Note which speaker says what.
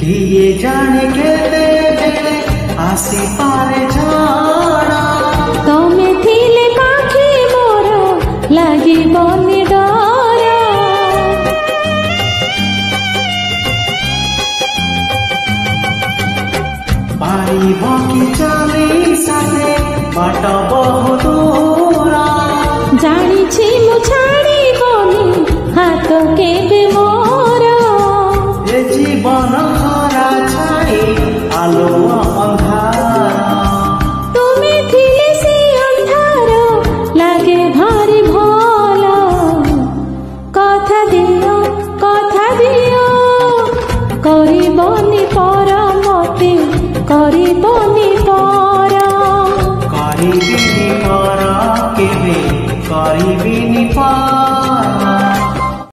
Speaker 1: किए जाने केते बेले आसी पारे जाना
Speaker 2: तमे थिले पाखी मोर लागी बनी डर
Speaker 1: पारिब कि चली साथे बाट बहु दूर
Speaker 2: जानिछि मु छाड़िबनी हाथ केबे मोर
Speaker 1: ए जीवन खरा छाई आलो अंधार
Speaker 2: तुमे थिले से अंधार लागे भारी भल कथा दियो करिबनी पर मते करिबनी पर
Speaker 1: करिबिनी पर केबे करिबिनी पर